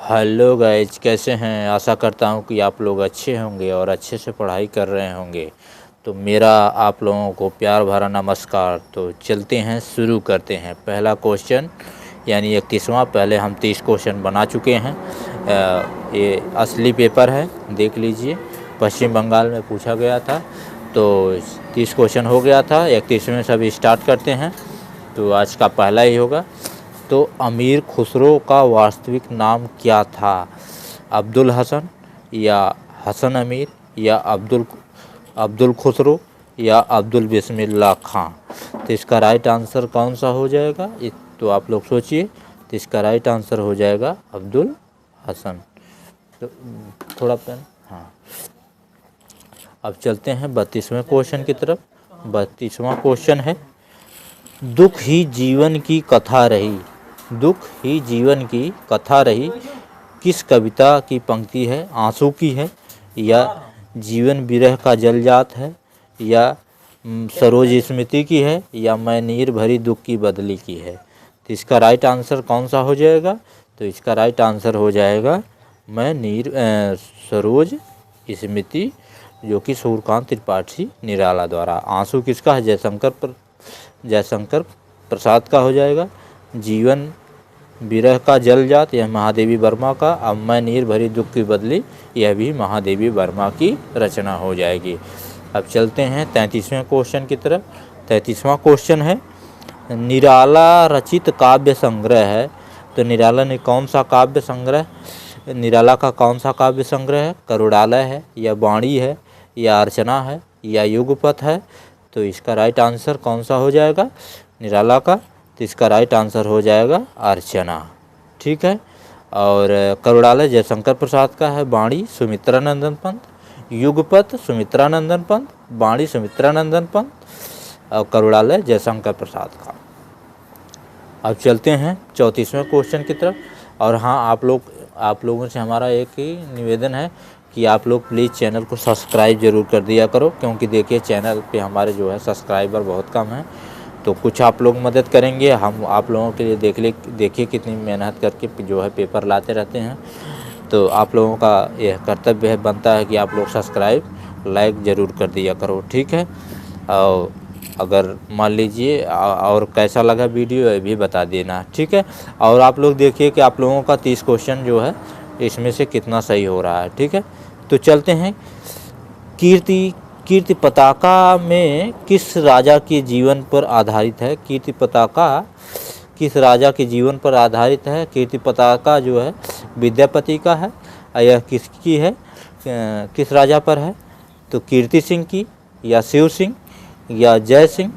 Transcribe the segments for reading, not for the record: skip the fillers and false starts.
Hello guys, कैसे हैं। आशा करता हूँ कि आप लोग अच्छे होंगे और अच्छे से पढ़ाई कर रहे होंगे। तो मेरा आप लोगों को प्यार भरा नमस्कार। तो चलते हैं, शुरू करते हैं। पहला क्वेश्चन यानी 31वां। पहले हम 30 क्वेश्चन बना चुके हैं। ये असली पेपर है, देख लीजिए। पश्चिम बंगाल में पूछा गया था, तो 30 क्वेश्चन हो गया था। 31वें से अभी स्टार्ट करते हैं। तो आज का पहला ही होगा। तो अमीर खुसरो का वास्तविक नाम क्या था? अब्दुल हसन, या हसन अमीर, या अब्दुल खुसरो, या अब्दुल बिस्मिल्लाह खां। तो इसका राइट आंसर कौन सा हो जाएगा? तो आप लोग सोचिए। तो इसका राइट आंसर हो जाएगा अब्दुल हसन। तो थोड़ा पेन, हाँ। अब चलते हैं 32वें क्वेश्चन की तरफ। 32वां क्वेश्चन है, दुख ही जीवन की कथा रही। दुख ही जीवन की कथा रही किस कविता की पंक्ति है? आंसू की है, या जीवन विरह का जलजात है, या सरोज स्मृति की है, या मैं नीर भरी दुख की बदली की है। तो इसका राइट आंसर कौन सा हो जाएगा? तो इसका राइट आंसर हो जाएगा मैं नीर सरोज स्मृति, जो कि सूर्यकांत त्रिपाठी निराला द्वारा। आंसू किसका है? जयशंकर प्रसाद का हो जाएगा। जीवन विरह का जलजात, यह महादेवी वर्मा का। अब मैं नीर भरी दुख की बदली, यह भी महादेवी वर्मा की रचना हो जाएगी। अब चलते हैं 33वें क्वेश्चन की तरफ। 33वां क्वेश्चन है, निराला रचित काव्य संग्रह है। तो निराला ने कौन सा काव्य संग्रह, निराला का कौन सा काव्य संग्रह है? करुणालय है, या वाणी है, या अर्चना है, या युगपथ है। तो इसका राइट आंसर कौन सा हो जाएगा निराला का? तो इसका राइट आंसर हो जाएगा अर्चना। ठीक है। और करुणालय जयशंकर प्रसाद का है, वाणी सुमित्रानंदन पंत, युगपथ सुमित्रानंदन पंत, वाणी सुमित्रानंदन पंत, और करुणालय जयशंकर प्रसाद का। अब चलते हैं 34वें क्वेश्चन की तरफ। और हाँ, आप लोगों से हमारा एक ही निवेदन है कि आप लोग प्लीज़ चैनल को सब्सक्राइब ज़रूर कर दिया करो, क्योंकि देखिए चैनल पे हमारे जो है सब्सक्राइबर बहुत कम हैं। तो कुछ आप लोग मदद करेंगे, हम आप लोगों के लिए देखिए कितनी मेहनत करके जो है पेपर लाते रहते हैं। तो आप लोगों का यह कर्तव्य है, बनता है कि आप लोग सब्सक्राइब लाइक ज़रूर कर दिया करो। ठीक है। और अगर मान लीजिए और कैसा लगा वीडियो ये भी बता देना। ठीक है। और आप लोग देखिए कि आप लोगों का 30 क्वेश्चन जो है इसमें से कितना सही हो रहा है। ठीक है। तो चलते हैं। कीर्ति पताका में किस राजा के जीवन पर आधारित है? कीर्ति पताका किस राजा के जीवन पर आधारित है? कीर्ति पताका जो है विद्यापति का है। यह किसकी है, किस राजा पर है? तो कीर्ति सिंह की, या शिव सिंह, या जय सिंह,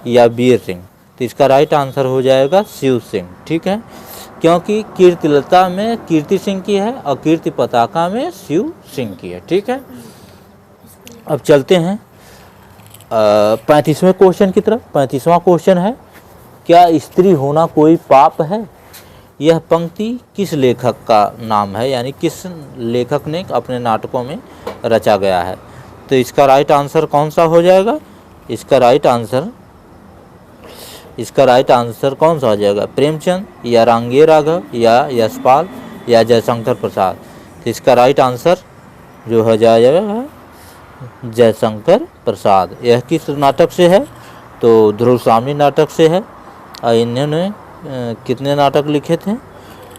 या वीर सिंह। तो इसका राइट आंसर हो जाएगा शिव सिंह। ठीक है। क्योंकि कीर्तिलता में कीर्ति सिंह की है और कीर्ति पताका में शिव सिंह की है। ठीक है। अब चलते हैं 35वें क्वेश्चन की तरफ। 35वां क्वेश्चन है, क्या स्त्री होना कोई पाप है? यह पंक्ति किस लेखक का नाम है, यानी किस लेखक ने अपने नाटकों में रचा गया है? तो इसका राइट आंसर कौन सा हो जाएगा? इसका राइट आंसर कौन सा हो जाएगा? प्रेमचंद, या रांगे राघव, या यशपाल, या जयशंकर प्रसाद। तो इसका राइट आंसर जो हो जाएगा जयशंकर प्रसाद। यह किस नाटक से है? तो ध्रुव स्वामी नाटक से है। और इन्होंने कितने नाटक लिखे थे?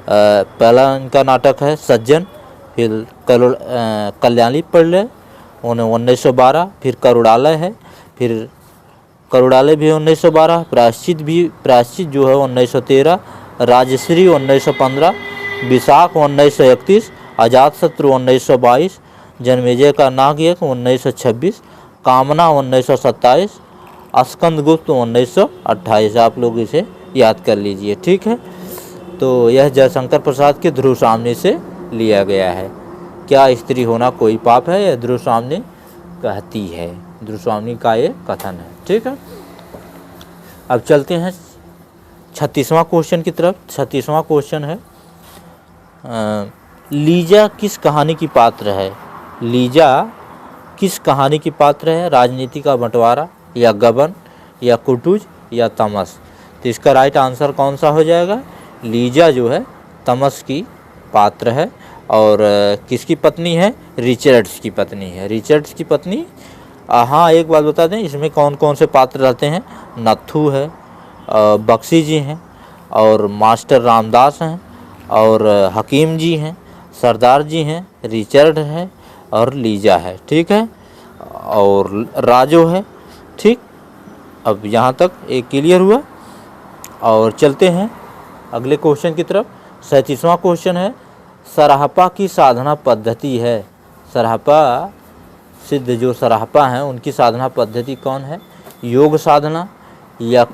पहला इनका नाटक है सज्जन, फिर कल्याणी पढ़ ले 1912, फिर करुणालय है, फिर करुणालय भी 1912, प्रायश्चित जो है 1913, राजश्री 1915, विशाख 1931, अजातशत्रु 1922, जन्मेजय का नागयक 1926, कामना 1927, स्कंदगुप्त 1928। आप लोग इसे याद कर लीजिए। ठीक है। तो यह जयशंकर प्रसाद के ध्रुव स्वामी से लिया गया है। क्या स्त्री होना कोई पाप है? यह ध्रुव स्वामी कहती है, ध्रुव स्वामी का ये कथन है। ठीक है। अब चलते हैं 36वां क्वेश्चन की तरफ। 36वां क्वेश्चन है, लीजा किस कहानी की पात्र है? लीजा किस कहानी की पात्र है? राजनीति का बंटवारा, या गबन, या कुटुज, या तमस। तो इसका राइट आंसर कौन सा हो जाएगा? लीजा जो है तमस की पात्र है और किसकी पत्नी है? रिचर्ड्स की पत्नी है। रिचर्ड्स की पत्नी। हाँ, एक बात बता दें, इसमें कौन कौन से पात्र रहते हैं? नत्थू है, बख्शी जी हैं, और मास्टर रामदास हैं, और हकीम जी हैं, सरदार जी हैं, रिचर्ड है और लीजा है। ठीक है, और राजो है। ठीक, अब यहाँ तक एक क्लियर हुआ। और चलते हैं अगले क्वेश्चन की तरफ। 37वां क्वेश्चन है, सराहपा की साधना पद्धति है। सराहपा सिद्ध जो सराहपा हैं उनकी साधना पद्धति कौन है? योग साधना, या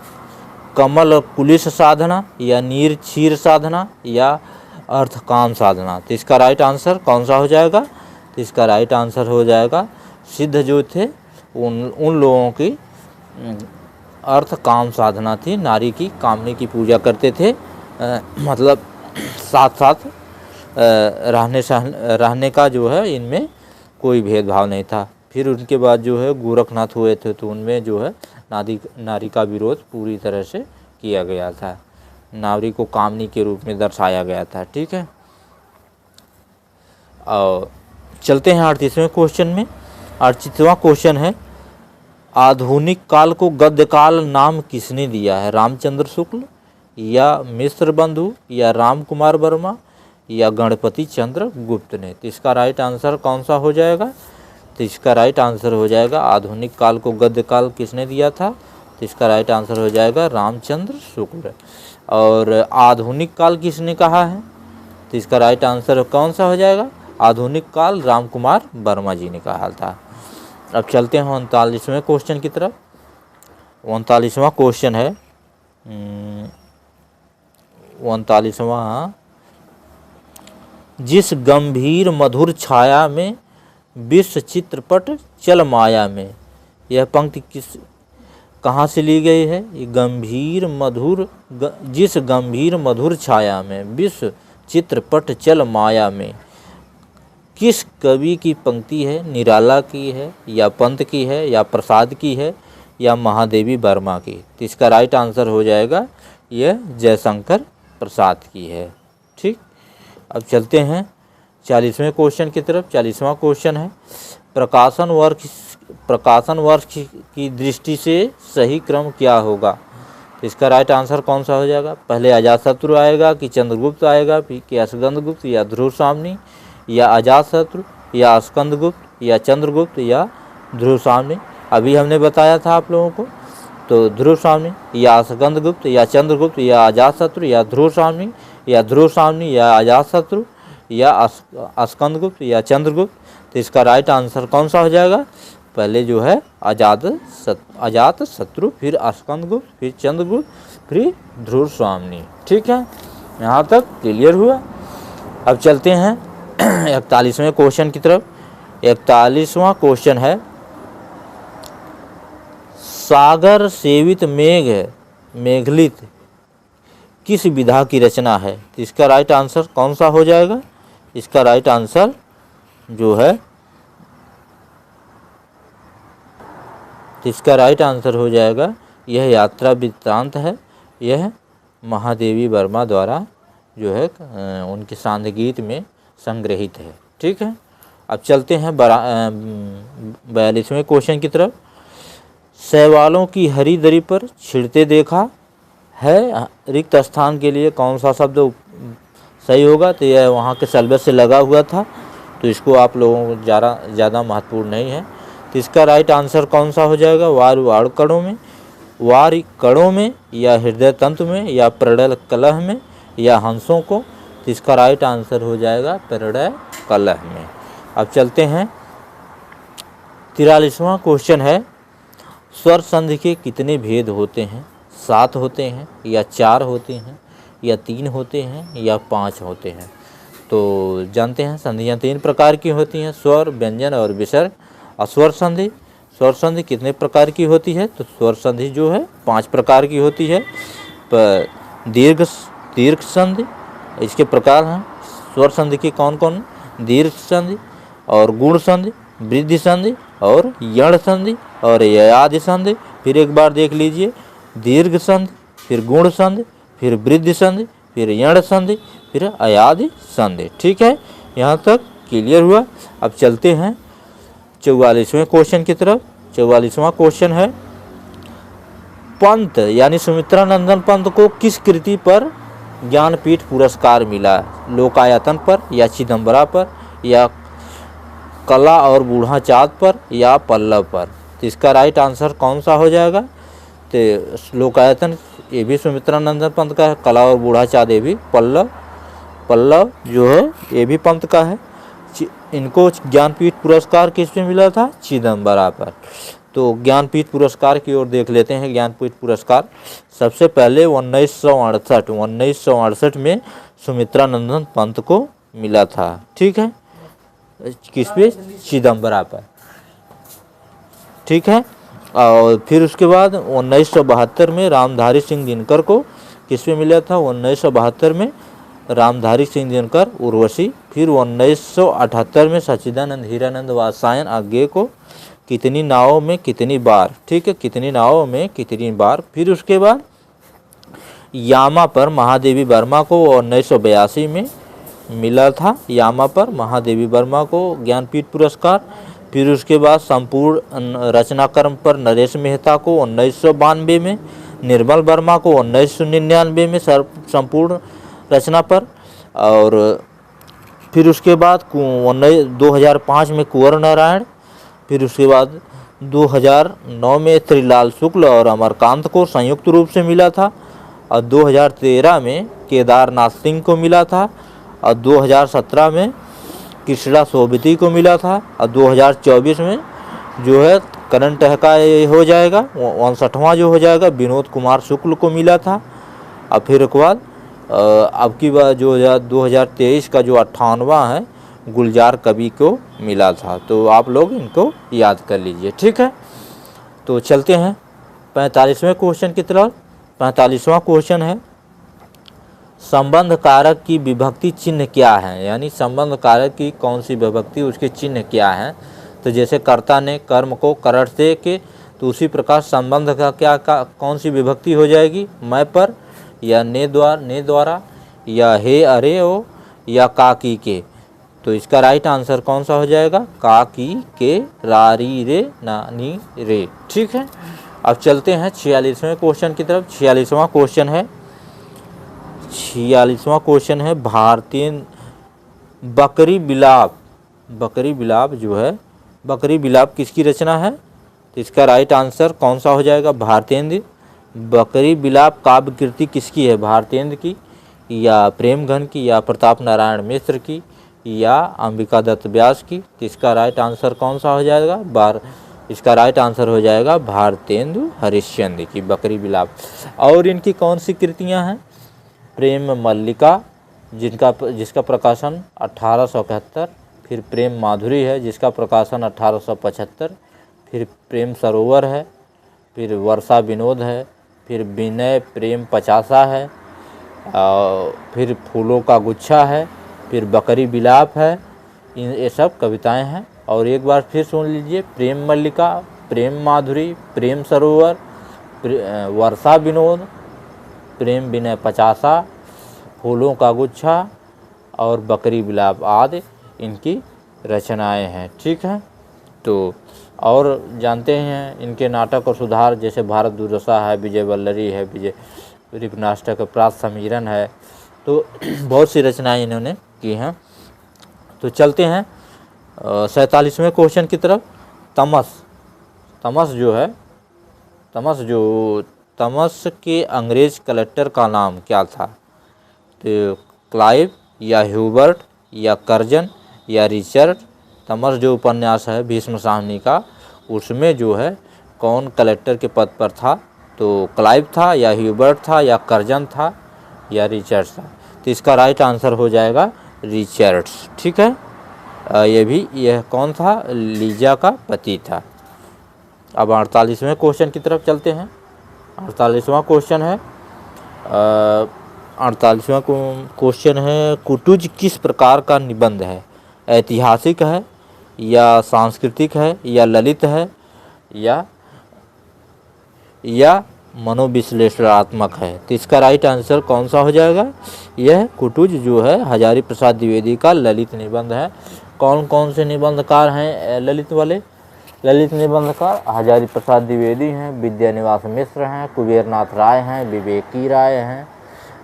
कमल कुलिश साधना, या नीर क्षीर साधना, या अर्थकाम साधना। तो इसका राइट आंसर कौन सा हो जाएगा? तो इसका राइट आंसर हो जाएगा, सिद्ध जो थे उन लोगों की अर्थ काम साधना थी। नारी की कामनी की पूजा करते थे, मतलब साथ साथ रहने का जो है इनमें कोई भेदभाव नहीं था। फिर उनके बाद जो है गोरखनाथ हुए थे, तो उनमें जो है नारी का विरोध पूरी तरह से किया गया था। नारी को कामनी के रूप में दर्शाया गया था। ठीक है, और चलते हैं 38वें क्वेश्चन में। 38वां क्वेश्चन है, आधुनिक काल को गद्य काल नाम किसने दिया है? रामचंद्र शुक्ल, या मिश्र बंधु, या राम कुमार वर्मा, या गणपति चंद्र गुप्त ने। तो इसका राइट आंसर कौन सा हो जाएगा? तो इसका राइट आंसर हो जाएगा, आधुनिक काल को गद्य काल किसने दिया था? तो इसका राइट आंसर हो जाएगा रामचंद्र शुक्ल। और आधुनिक काल किसने कहा है? तो इसका राइट आंसर कौन सा हो जाएगा? आधुनिक काल राम कुमार वर्मा जी ने कहा था। अब चलते हैं 39वें क्वेश्चन की तरफ। 39वां क्वेश्चन है, 39वां, जिस गंभीर मधुर छाया में विश्व चित्रपट चल माया में। यह पंक्ति कहाँ से ली गई है? जिस गंभीर मधुर छाया में विश्व चित्रपट चल माया में, किस कवि की पंक्ति है? निराला की है, या पंत की है, या प्रसाद की है, या महादेवी वर्मा की। तो इसका राइट आंसर हो जाएगा, यह जयशंकर प्रसाद की है। ठीक, अब चलते हैं 40वें क्वेश्चन की तरफ। 40वां क्वेश्चन है, प्रकाशन वर्ष की दृष्टि से सही क्रम क्या होगा? तो इसका राइट आंसर कौन सा हो जाएगा? पहले अजातशत्रु आएगा कि चंद्रगुप्त आएगा, फिर कि स्कंदगुप्त, या ध्रुव सामनी, या अजातशत्रु, या स्कंदगुप्त, या चंद्रगुप्त, या ध्रुव सामनी। अभी हमने बताया था आप लोगों को, तो ध्रुव सामनी, या स्कंदगुप्त, या चंद्रगुप्त, या अजातशत्रु, या ध्रुव सामनी, या ध्रुव सामनी, या अजातशत्रु, या स्कंदगुप्त, या चंद्रगुप्त। तो इसका राइट आंसर कौन सा हो जाएगा? पहले जो है अजातशत्रु, फिर स्कंदगुप्त, फिर चंद्रगुप्त, फिर ध्रुव सामनी। ठीक है, यहाँ तक क्लियर हुआ। अब चलते हैं 41वें क्वेश्चन की तरफ। 41वां क्वेश्चन है, सागर सेवित मेघलित किस विधा की रचना है? तो इसका राइट आंसर कौन सा हो जाएगा? इसका राइट आंसर जो है, तो इसका राइट आंसर हो जाएगा, यह यात्रा वृत्तांत है। यह महादेवी वर्मा द्वारा जो है उनके सांध्य गीत में संग्रहित है। ठीक है, अब चलते हैं 42वें क्वेश्चन की तरफ। शैवालों की हरी दरी पर छिड़ते देखा है, रिक्त स्थान के लिए कौन सा शब्द सही होगा? तो यह वहाँ के सलबस से लगा हुआ था, तो इसको आप लोगों को ज़्यादा महत्वपूर्ण नहीं है। तो इसका राइट आंसर कौन सा हो जाएगा? वार कड़ों में, या हृदय तंत्र में, या प्रलय कलह में, या हंसों को। तो इसका राइट आंसर हो जाएगा प्रलय कलह में। अब चलते हैं 43वां क्वेश्चन है, स्वर संधि के कितने भेद होते हैं? 7 होते हैं, या 4 होते हैं, या 3 होते हैं, या 5 होते हैं? तो जानते हैं संधियाँ 3 प्रकार की होती हैं, स्वर, व्यंजन और विसर्ग। और स्वर संधि कितने प्रकार की होती है? तो स्वर संधि जो है 5 प्रकार की होती है। दीर्घ संधि, इसके प्रकार हैं स्वर संधि के कौन कौन? दीर्घ संधि, और गुण संधि, वृद्धि संधि, और यण संधि, और ययादि संधि। फिर एक बार देख लीजिए, दीर्घ संधि, फिर गुण संधि, फिर वृद्धि संधि, फिर यण संधि, फिर अयादि संधि। ठीक है, यहाँ तक क्लियर हुआ। अब चलते हैं 44वें क्वेश्चन की तरफ। 44वां क्वेश्चन है, पंत यानी सुमित्रा नंदन पंत को किस कृति पर ज्ञानपीठ पुरस्कार मिला? लोकायतन पर, या चिदम्बरा पर, या कला और बूढ़ा चाँद पर, या पल्लव पर? तो इसका राइट आंसर कौन सा हो जाएगा? तो लोकायतन ये भी सुमित्रा नंदन पंत का है, कला और बूढ़ा चाँद ये भी पल्लव जो है ये भी पंत का है। इनको ज्ञानपीठ पुरस्कार किस पे मिला था? चिदम्बरा पर। तो ज्ञानपीठ पुरस्कार की ओर देख लेते हैं। ज्ञानपीठ पुरस्कार सबसे पहले 1968 में सुमित्रा नंदन पंत को मिला था। ठीक है, किस पे? चिदम्बरा पर। ठीक है, और फिर उसके बाद 1972 में रामधारी सिंह दिनकर को किस पे मिला था? 1972 में रामधारी सिंह दिनकर उर्वशी। फिर 1978 में सच्चिदानंद हीरानंद वात्स्यायन आज्ञे को कितनी नावों में कितनी बार? ठीक है, कितनी नावों में कितनी बार। फिर उसके बाद यामा पर महादेवी वर्मा को 1982 में मिला था, यामा पर महादेवी वर्मा को ज्ञानपीठ पुरस्कार। फिर उसके बाद संपूर्ण रचनाक्रम पर नरेश मेहता को 1992 में, निर्मल वर्मा को 1999 में संपूर्ण रचना पर, और फिर उसके बाद 2005 में कुंवर नारायण। फिर उसके बाद 2009 में त्रिलाल शुक्ल और अमरकांत को संयुक्त रूप से मिला था, और 2013 में केदारनाथ सिंह को मिला था, और 2017 में कृष्णा सोबती को मिला था, और 2024 में जो है करंट का हो जाएगा 59वां जो हो जाएगा विनोद कुमार शुक्ल को मिला था। और फिर उसके बाद अब की बार जो 2023 का जो 58वां है गुलजार कवि को मिला था। तो आप लोग इनको याद कर लीजिए। ठीक है, तो चलते हैं 45वें क्वेश्चन की तरफ। 45वां क्वेश्चन है, संबंध कारक की विभक्ति चिन्ह क्या है? यानी संबंध कारक की कौन सी विभक्ति, उसके चिन्ह क्या है? तो जैसे कर्ता ने कर्म को करट से के, तो उसी प्रकार संबंध का कौन सी विभक्ति हो जाएगी? मैं पर, या ने द्वारा, या हे अरे ओ, या का की के। तो इसका राइट आंसर कौन सा हो जाएगा? का की के रारी रे नानी रे। ठीक है, अब चलते हैं 46वें क्वेश्चन की तरफ। 46वां क्वेश्चन है भारतीय बकरी बिलाप जो है, बकरी बिलाप किसकी रचना है? तो इसका राइट आंसर कौन सा हो जाएगा? भारतेंद्र। बकरी बिलाप काव्य कृति किसकी है? भारतेंद्र की, या प्रेमघन की, या प्रताप नारायण मिश्र की, या अंबिका दत्त व्यास की? तो इसका राइट आंसर कौन सा हो जाएगा? इसका राइट आंसर हो जाएगा भारतेंदु हरिश्चंद्र की बकरी बिलाप। और इनकी कौन सी कृतियां हैं? प्रेम मल्लिका जिसका प्रकाशन 1871, फिर प्रेम माधुरी है जिसका प्रकाशन 1875, फिर प्रेम सरोवर है, फिर वर्षा विनोद है, फिर विनय प्रेम पचासा है, फिर फूलों का गुच्छा है, फिर बकरी बिलाप है। ये सब कविताएं हैं। और एक बार फिर सुन लीजिए, प्रेम मल्लिका, प्रेम माधुरी, प्रेम सरोवर, वर्षा विनोद, प्रेम विनय पचासा, फूलों का गुच्छा और बकरी बिलाप आदि इनकी रचनाएं हैं। ठीक है, तो और जानते हैं इनके नाटक और सुधार, जैसे भारत दुर्दशा है, विजय वल्लरी है, विजय रिपनाष्टक, प्रात समीरन है। तो बहुत सी रचनाएं इन्होंने की हैं। तो चलते हैं 47वें क्वेश्चन की तरफ। तमस जो है, तमस के अंग्रेज कलेक्टर का नाम क्या था? तो क्लाइव, या ह्यूबर्ट, या कर्जन, या रिचर्ड। तमस जो उपन्यास है भीष्म साहनी का, उसमें जो है कौन कलेक्टर के पद पर था? तो क्लाइव था, या ह्यूबर्ट था, या कर्जन था, या रिचर्ड्स था। तो इसका राइट आंसर हो जाएगा रिचर्ड्स। ठीक है, यह कौन था? लीजा का पति था। अब 48वें क्वेश्चन की तरफ चलते हैं। 48वां क्वेश्चन है 48वां क्वेश्चन है, कुटुज किस प्रकार का निबंध है? ऐतिहासिक है, या सांस्कृतिक है, या ललित है, या मनोविश्लेषणात्मक है। तो इसका राइट आंसर कौन सा हो जाएगा? यह कुटुज जो है हजारी प्रसाद द्विवेदी का ललित निबंध है। कौन कौन से निबंधकार हैं ललित वाले? ललित निबंधकार हजारी प्रसाद द्विवेदी हैं, विद्यानिवास मिश्र हैं, कुबेरनाथ राय हैं, विवेकी राय हैं।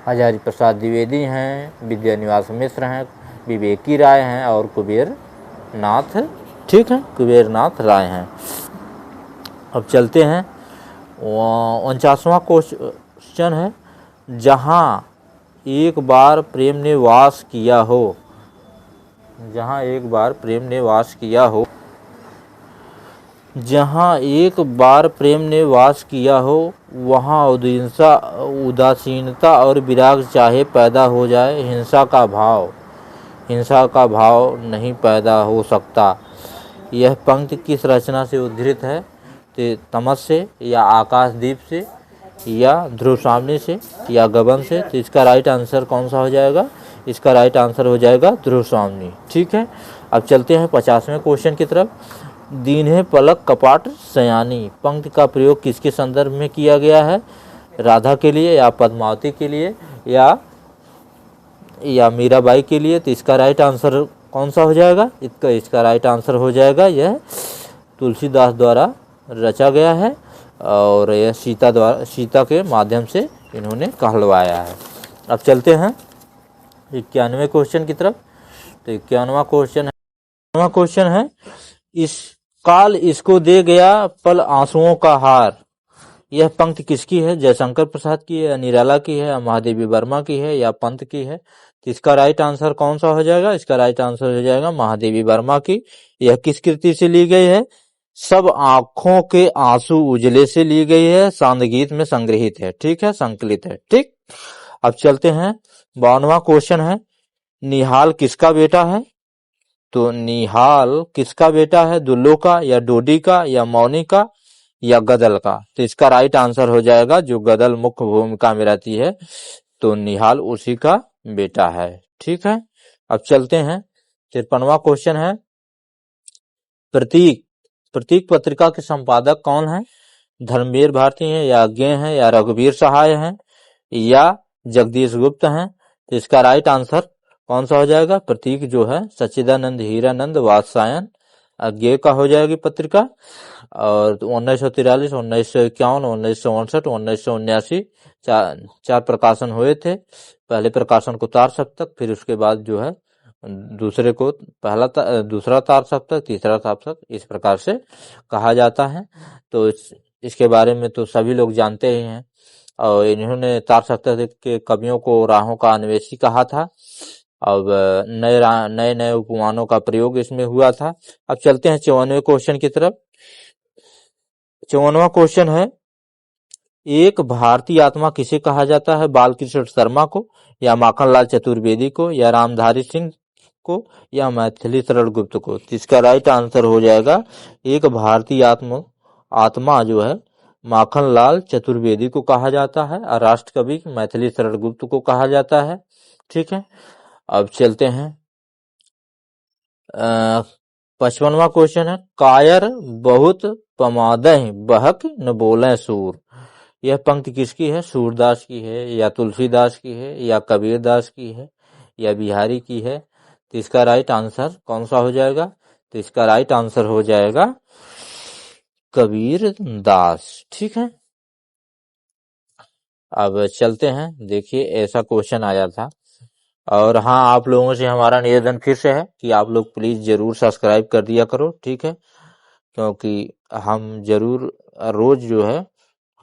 हजारी प्रसाद द्विवेदी हैं, विद्यानिवास मिश्र हैं, विवेकी राय हैं और कुबेरनाथ, ठीक है, कुबेरनाथ राय हैं। अब चलते हैं 49वां क्वेश्चन है, जहाँ एक बार प्रेम ने वास किया हो, जहाँ एक बार प्रेम ने वास किया हो, जहाँ एक बार प्रेम ने वास किया हो, वहाँ उदासीनता और विराग चाहे पैदा हो जाए, हिंसा का भाव नहीं पैदा हो सकता। यह पंक्ति किस रचना से उद्धृत है? तमस से या आकाशदीप से या ध्रुव स्वामी से या गबन से? तो इसका राइट आंसर कौन सा हो जाएगा? इसका राइट आंसर हो जाएगा ध्रुव स्वामी, ठीक है। अब चलते हैं 50वें क्वेश्चन की तरफ। दीन्हे पलक कपाट सयानी पंक्ति का प्रयोग किसके संदर्भ में किया गया है? राधा के लिए या पद्मावती के लिए या मीराबाई के लिए? तो इसका राइट आंसर कौन सा हो जाएगा? इसका राइट आंसर हो जाएगा यह तुलसीदास द्वारा रचा गया है और यह सीता के माध्यम से इन्होंने कहलवाया है। अब चलते हैं 91वें क्वेश्चन की तरफ। तो 91वां क्वेश्चन है, इस काल इसको दे गया पल आंसुओं का हार। यह पंक्ति किसकी है? जयशंकर प्रसाद की है, निराला की है, महादेवी वर्मा की है या पंत की है? तो इसका राइट आंसर कौन सा हो जाएगा? इसका राइट आंसर हो जाएगा महादेवी वर्मा की। यह किस कृति से ली गई है? सब आंखों के आंसू उजले से ली गई है, सांदगीत में संग्रहित है, ठीक है, संकलित है, ठीक। अब चलते हैं 52वां क्वेश्चन है, निहाल किसका बेटा है? तो निहाल किसका बेटा है? दुल्लो का या डोडी का या मौनी का या गदल का? तो इसका राइट आंसर हो जाएगा जो गदल मुख्य भूमिका में रहती है, तो निहाल उसी का बेटा है, ठीक है। अब चलते हैं 53वां क्वेश्चन है, प्रतीक पत्रिका के संपादक कौन है? धर्मवीर भारती हैं या अज्ञे हैं या रघुवीर सहाय हैं या जगदीश गुप्त हैं? तो इसका राइट आंसर कौन सा हो जाएगा? प्रतीक जो है सच्चिदानंद हीरानंद वात्सायन अज्ञे का हो जाएगी पत्रिका। और 1943, 1951, 1959, 1979 चार प्रकाशन हुए थे। पहले प्रकाशन को तार सप्तक, फिर उसके बाद जो है दूसरे को दूसरा तार सप्तक, तीसरा सप्तक, इस प्रकार से कहा जाता है। तो इसके बारे में तो सभी लोग जानते ही हैं। और इन्होंने तार सप्तक के कवियों को राहों का अन्वेषी कहा था। अब नए उपमानों का प्रयोग इसमें हुआ था। अब चलते हैं 54वें क्वेश्चन की तरफ। 54वां क्वेश्चन है, एक भारतीय आत्मा किसे कहा जाता है? बालकृष्ण शर्मा को या माखनलाल चतुर्वेदी को या रामधारी सिंह को या मैथिली शरण गुप्त को? इसका राइट आंसर हो जाएगा एक भारतीय आत्मा जो है माखनलाल चतुर्वेदी को कहा जाता है और राष्ट्र कवि मैथिली शरण गुप्त को कहा जाता है, ठीक है। अब चलते हैं 55वां क्वेश्चन है, कायर बहुत पमादह बहक न बोले सूर। यह पंक्ति किसकी है? सूरदास की है या तुलसीदास की है या कबीरदास की है या बिहारी की है? तो इसका राइट आंसर कौन सा हो जाएगा? तो इसका राइट आंसर हो जाएगा कबीर दास, ठीक है। अब चलते हैं, देखिए ऐसा क्वेश्चन आया था। और हाँ, आप लोगों से हमारा निवेदन फिर से है कि आप लोग प्लीज जरूर सब्सक्राइब कर दिया करो, ठीक है, क्योंकि हम जरूर रोज जो है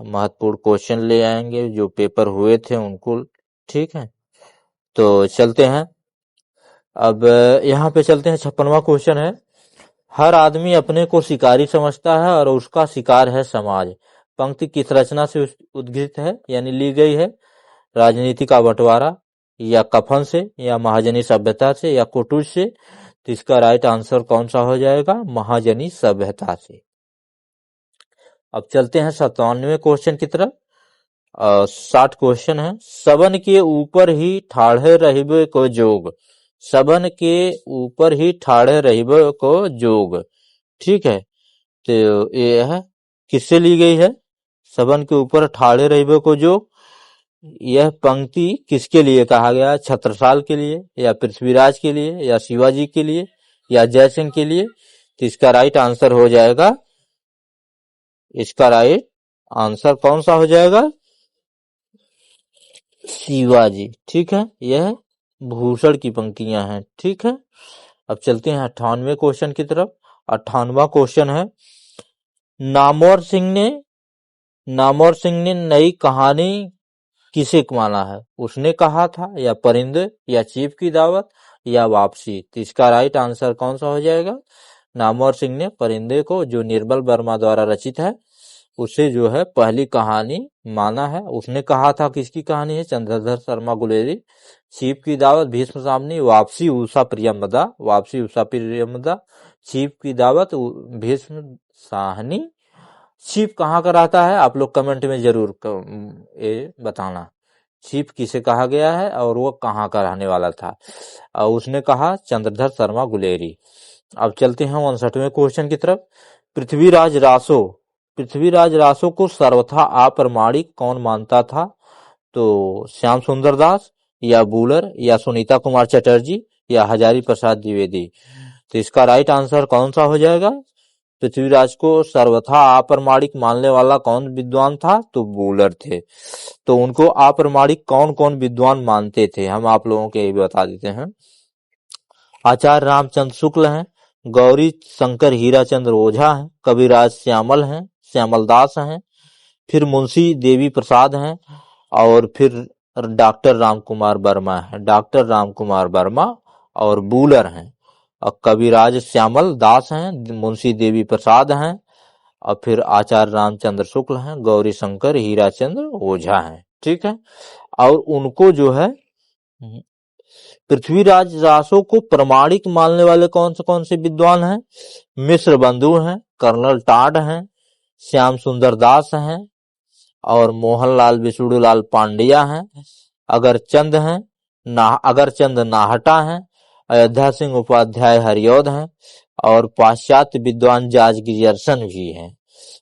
महत्वपूर्ण क्वेश्चन ले आएंगे जो पेपर हुए थे उनको, ठीक है। तो चलते हैं, अब यहाँ पे चलते हैं 56वां क्वेश्चन है, हर आदमी अपने को शिकारी समझता है और उसका शिकार है समाज। पंक्ति किस रचना से उद्घृत है यानी ली गई है? राजनीति का बंटवारा या कफन से या महाजनी सभ्यता से या कुटुज से? तो इसका राइट आंसर कौन सा हो जाएगा? महाजनी सभ्यता से। अब चलते हैं 97वें क्वेश्चन की तरफ। 60 क्वेश्चन है, सबन के ऊपर ही ठाढ़े रहिबे को जोग। सबन के ऊपर ही ठाढ़े रहिबे को जोग, ठीक है। तो यह किससे ली गई है? सबन के ऊपर ठाड़े रहिबे को जो, यह पंक्ति किसके लिए कहा गया? छत्रसाल के लिए, या पृथ्वीराज के लिए, या शिवाजी के लिए, या जयसिंह के लिए? तो इसका राइट आंसर हो जाएगा, इसका राइट आंसर कौन सा हो जाएगा? शिवाजी। ठीक है, यह भूषण की पंक्तियां हैं। ठीक है, अब चलते हैं 98वें क्वेश्चन की तरफ। 98वां क्वेश्चन है, नामवर सिंह ने नई कहानी किसे माना है? उसने कहा था, या परिंदे, या चीफ की दावत, या वापसी? तो इसका राइट आंसर कौन सा हो जाएगा? नामवर सिंह ने परिंदे को, जो निर्मल वर्मा द्वारा रचित है, उसे जो है पहली कहानी माना है। उसने कहा था, किसकी कहानी है? चंद्रधर शर्मा गुलेरी। चीफ की दावत भीष्म सामनी, वापसी उषा प्रियमदा, वापसी उषा प्रियमदा, चीफ की दावत भीष्म साहनी। चीफ कहाँ का रहता है? आप लोग कमेंट में जरूर ये बताना, चीफ किसे कहा गया है और वो कहाँ का रहने वाला था? और उसने कहा चंद्रधर शर्मा गुलेरी। अब चलते हैं 59वें क्वेश्चन की तरफ। पृथ्वीराज रासो को सर्वथा अप्रमाणिक कौन मानता था? तो श्याम सुंदर दास, या बूलर, या सुनीता कुमार चटर्जी, या हजारी प्रसाद द्विवेदी? तो इसका राइट आंसर कौन सा हो जाएगा? पृथ्वीराज को सर्वथा अप्रमाणिक मानने वाला कौन विद्वान था? तो बूलर थे। तो उनको अप्रमाणिक कौन कौन विद्वान मानते थे, हम आप लोगों के ये बता देते हैं। आचार्य रामचंद्र शुक्ल हैं, गौरी शंकर हीराचंद्र ओझा हैं, कविराज श्यामल दास हैं, फिर मुंशी देवी प्रसाद हैं, और फिर डॉक्टर रामकुमार वर्मा और बूलर हैं। और कविराज श्यामल दास हैं, मुंशी देवी प्रसाद हैं, और फिर आचार्य रामचंद्र शुक्ल हैं, गौरी शंकर हीराचंद्र ओझा हैं। ठीक है, और उनको जो है पृथ्वीराज रासो को प्रमाणिक मानने वाले कौन से विद्वान हैं? मिश्र बंधु हैं, कर्नल टाड हैं, श्याम सुंदर दास हैं, और मोहनलाल विष्णुलाल पांड्या हैं, अगरचंद नाहटा हैं, अयोध्या सिंह उपाध्याय हरिऔध हैं, और पाश्चात्य विद्वान जॉर्ज ग्रियर्सन भी हैं।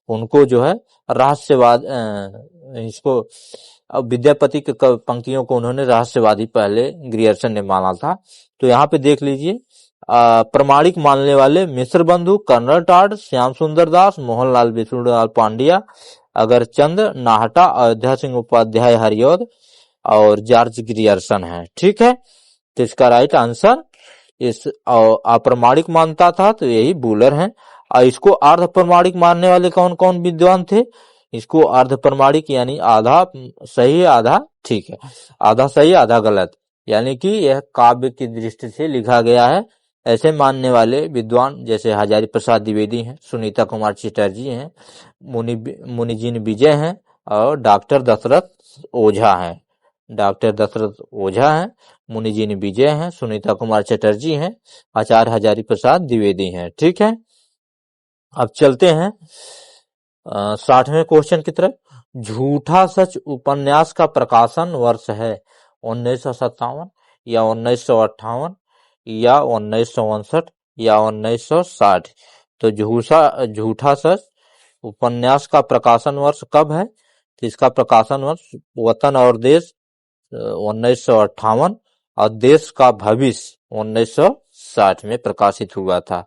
उनको जो है रहस्यवाद, इसको विद्यापति के पंक्तियों को उन्होंने रहस्यवादी पहले ग्रियर्सन ने माना था। तो यहाँ पे देख लीजिए, प्रमाणिक मानने वाले मिश्र बंधु, कर्नल टाड, श्याम सुंदर दास, मोहनलाल विष्णुलाल पांड्या, अगरचंद नाहटा, अयोध्या सिंह उपाध्याय हरिऔध और जॉर्ज ग्रियर्सन है। ठीक है, तो इसका राइट आंसर इस अप्रमाणिक मानता था तो यही बूलर हैं। और इसको अर्ध प्रमाणिक मानने वाले कौन कौन विद्वान थे? इसको अर्ध प्रमाणिक यानी आधा सही आधा ठीक है, आधा सही आधा गलत, यानी कि यह काव्य की दृष्टि से लिखा गया है, ऐसे मानने वाले विद्वान जैसे हजारी प्रसाद द्विवेदी हैं, सुनीता कुमार चटर्जी हैं, मुनिजीन विजय हैं, और डॉक्टर दशरथ ओझा हैं, मुनिजीन विजय हैं, सुनीता कुमार चटर्जी हैं, आचार्य हजारी प्रसाद द्विवेदी हैं। ठीक है, अब चलते हैं 60वें क्वेश्चन की तरफ। झूठा सच उपन्यास का प्रकाशन वर्ष है 1957 या 1958 या 1959 या 1960? तो झूठा सच उपन्यास का प्रकाशन वर्ष कब है? तो इसका प्रकाशन वर्ष वतन और देश 1958 और देश का भविष्य 1960 में प्रकाशित हुआ था।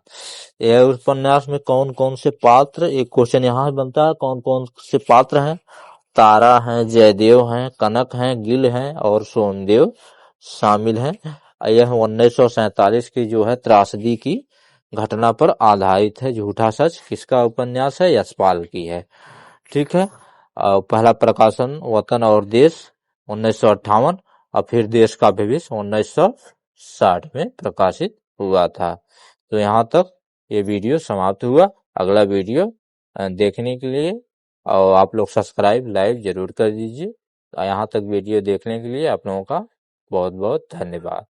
यह उपन्यास में कौन कौन से पात्र, एक क्वेश्चन यहाँ बनता है, कौन कौन से पात्र हैं? तारा हैं, जयदेव हैं, कनक हैं, गिल हैं और सोमदेव शामिल हैं। यह 1947 की जो है त्रासदी की घटना पर आधारित है। झूठा सच किसका उपन्यास है? यशपाल की है। ठीक है, पहला प्रकाशन वतन और देश 1958 और फिर देश का भविष्य 1960 में प्रकाशित हुआ था। तो यहाँ तक ये वीडियो समाप्त हुआ। अगला वीडियो देखने के लिए और आप लोग सब्सक्राइब लाइक जरूर कर दीजिए। यहाँ तक वीडियो देखने के लिए आप लोगों का बहुत बहुत धन्यवाद।